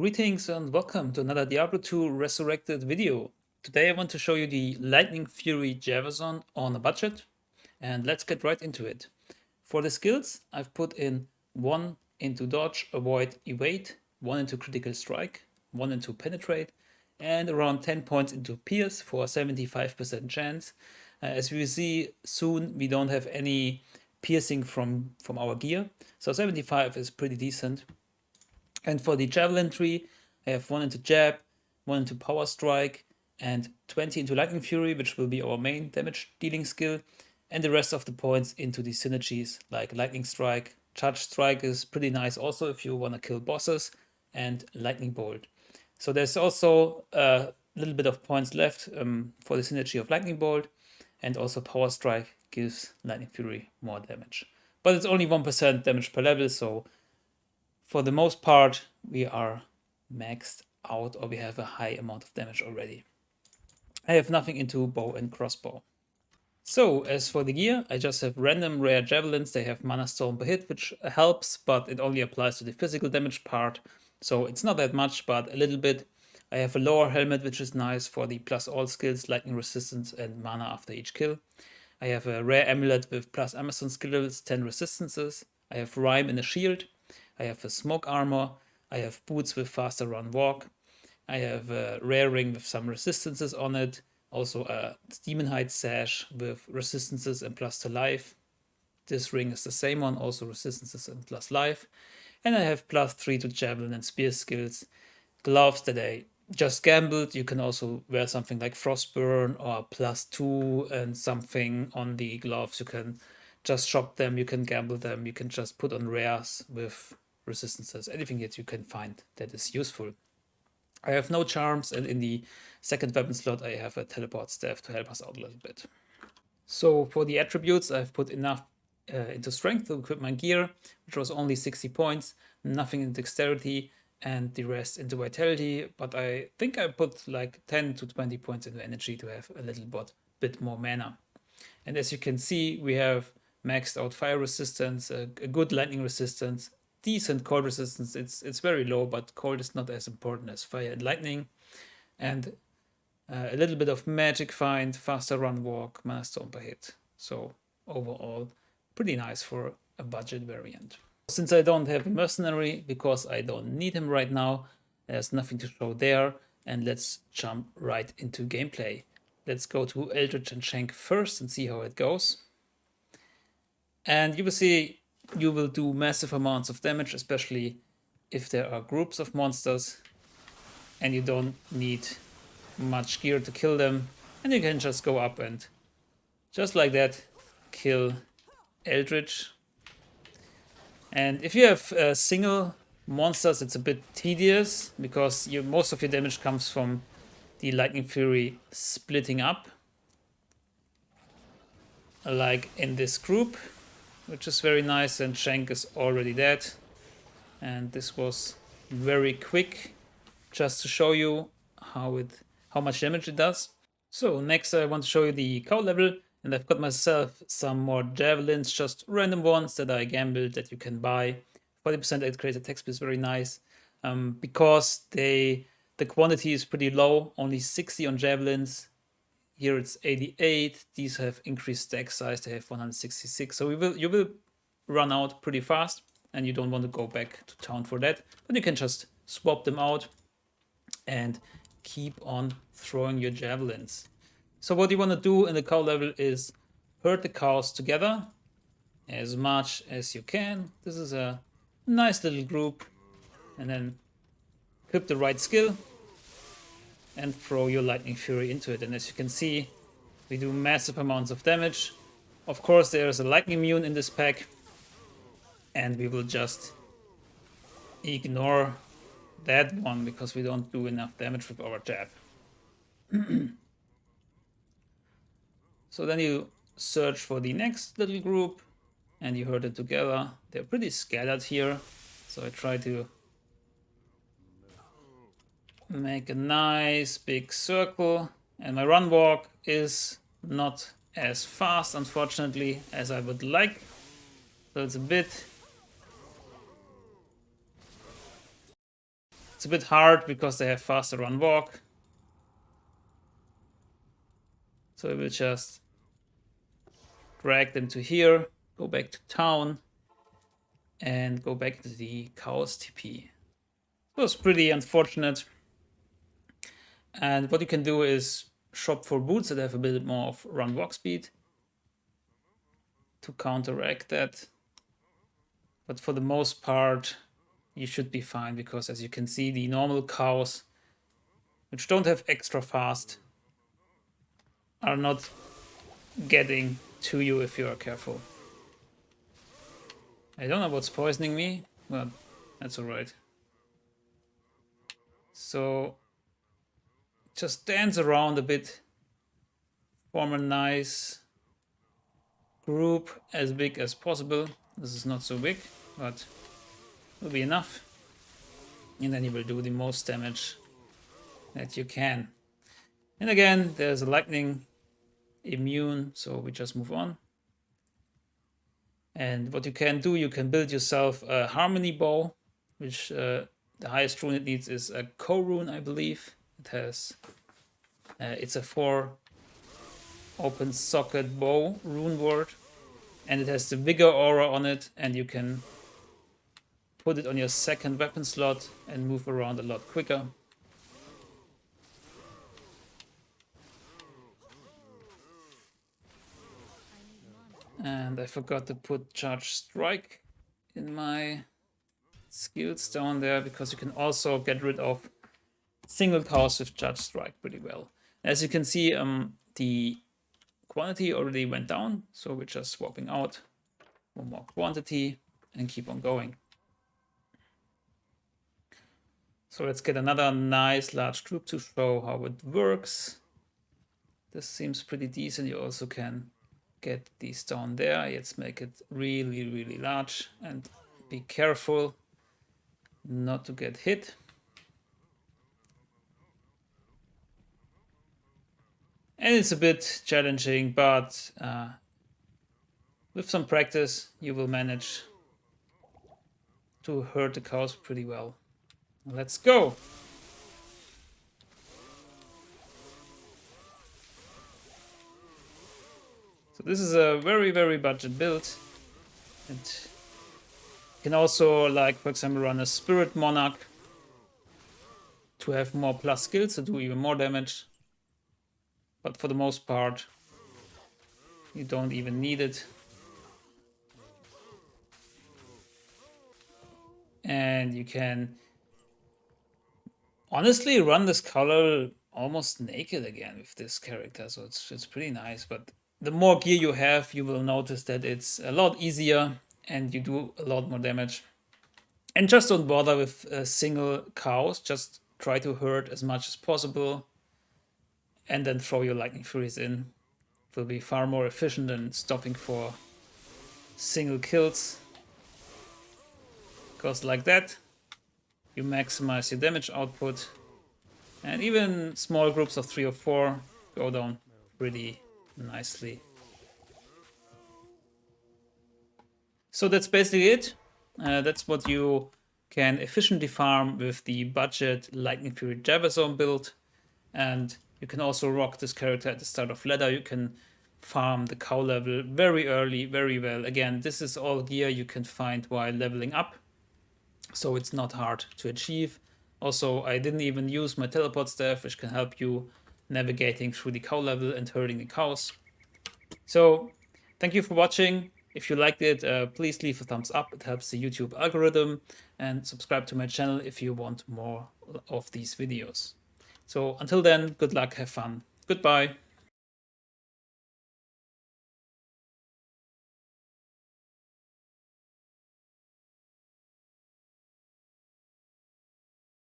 Greetings and welcome to another Diablo 2 Resurrected video. Today I want to show you the Lightning Fury Javazon on a budget, and let's get right into it. For the skills, I've put in 1 into Dodge, Avoid, Evade, 1 into Critical Strike, 1 into Penetrate, and around 10 points into Pierce for a 75% chance. As we will see soon, we don't have any piercing from our gear, so 75 is pretty decent. And for the Javelin tree, I have 1 into Jab, 1 into Power Strike, and 20 into Lightning Fury, which will be our main damage dealing skill, and the rest of the points into the synergies like Lightning Strike. Charge Strike is pretty nice also if you want to kill bosses, and Lightning Bolt. So there's also a little bit of points left for the synergy of Lightning Bolt, and also Power Strike gives Lightning Fury more damage. But it's only 1% damage per level, so for the most part, we are maxed out, or we have a high amount of damage already. I have nothing into bow and crossbow. So as for the gear, I just have random rare javelins. They have mana storm per hit, which helps, but it only applies to the physical damage part. So it's not that much, but a little bit. I have a lower helmet, which is nice for the plus all skills, lightning resistance and mana after each kill. I have a rare amulet with plus Amazon skill levels, 10 resistances. I have rhyme in a shield. I have a smoke armor. I have boots with faster run walk. I have a rare ring with some resistances on it. Also a demon hide sash with resistances and plus to life. This ring is the same one, also resistances and plus life. And I have plus 3 to javelin and spear skills. Gloves that I just gambled. You can also wear something like Frostburn or plus 2 and something on the gloves. You can just shop them, you can gamble them, you can just put on rares with resistances, anything that you can find that is useful. I have no charms, and in the second weapon slot I have a teleport staff to help us out a little bit. So for the attributes, I've put enough into strength to equip my gear, which was only 60 points, nothing in dexterity, and the rest into vitality, but I think I put like 10 to 20 points into energy to have a little bit more mana. And as you can see, we have maxed out fire resistance, a good lightning resistance, decent cold resistance. It's very low, but cold is not as important as fire and lightning. And a little bit of magic find, faster run walk, mana storm per hit. So overall, pretty nice for a budget variant. Since I don't have a mercenary, because I don't need him right now, there's nothing to show there. And let's jump right into gameplay. Let's go to Eldritch and Shenk first and see how it goes. And you will see you will do massive amounts of damage, especially if there are groups of monsters and you don't need much gear to kill them. And you can just go up and just like that kill Eldritch. And if you have single monsters, it's a bit tedious because most of your damage comes from the Lightning Fury splitting up, like in this group, which is very nice, and Shenk is already dead. And this was very quick, just to show you how much damage it does. So next I want to show you the cow level, and I've got myself some more javelins, just random ones that I gambled that you can buy. 40% increase attack speed is very nice, because the quantity is pretty low, only 60 on javelins. Here it's 88. These have increased stack size. They have 166. So you will run out pretty fast, and you don't want to go back to town for that. But you can just swap them out and keep on throwing your javelins. So what you want to do in the cow level is herd the cows together as much as you can. This is a nice little group, and then equip the right skill and throw your Lightning Fury into it. And as you can see, we do massive amounts of damage. Of course, there's a lightning immune in this pack, and we will just ignore that one because we don't do enough damage with our jab. So then you search for the next little group and you herd it together. They're pretty scattered here, so I try to make a nice big circle, and my run walk is not as fast, unfortunately, as I would like. So it's a bit It's a bit hard because they have faster run walk. So I will just drag them to here, go back to town, and go back to the Chaos TP. It was pretty unfortunate. And what you can do is shop for boots that have a bit more of run walk speed to counteract that. But for the most part, you should be fine because, as you can see, the normal cows, which don't have extra fast, are not getting to you if you are careful. I don't know what's poisoning me, but that's alright. So just dance around a bit, form a nice group as big as possible. This is not so big, but will be enough. And then you will do the most damage that you can. And again, there's a lightning immune, so we just move on. And what you can do, you can build yourself a harmony bow, which the highest rune it needs is a co-rune, I believe. It has, it's a 4 open socket bow rune word, and it has the vigor aura on it, and you can put it on your second weapon slot and move around a lot quicker. And I forgot to put Charge Strike in my skills down there, because you can also get rid of single cows with Charge Strike pretty well. As you can see, the quantity already went down, so we're just swapping out one more quantity and keep on going. So let's get another nice large group to show how it works. This seems pretty decent. You also can get these down there. Let's make it really, really large and be careful not to get hit. And it's a bit challenging, but with some practice, you will manage to hurt the cows pretty well. Let's go! So this is a very, very budget build. And you can also, like, for example, run a Spirit Monarch to have more plus skills to do even more damage. But for the most part, you don't even need it. And you can honestly run this color almost naked again with this character, so it's pretty nice. But the more gear you have, you will notice that it's a lot easier and you do a lot more damage. And just don't bother with single cows, just try to hurt as much as possible and then throw your Lightning Furies in. It will be far more efficient than stopping for single kills. Because like that, you maximize your damage output, and even small groups of 3 or 4 go down pretty nicely. So that's basically it. That's what you can efficiently farm with the budget Lightning Fury Javazon build. And you can also rock this character at the start of ladder. You can farm the cow level very early, very well. Again, this is all gear you can find while leveling up, so it's not hard to achieve. Also, I didn't even use my teleport staff, which can help you navigating through the cow level and herding the cows. So thank you for watching. If you liked it, please leave a thumbs up. It helps the YouTube algorithm, and subscribe to my channel if you want more of these videos. So until then, good luck, have fun. Goodbye.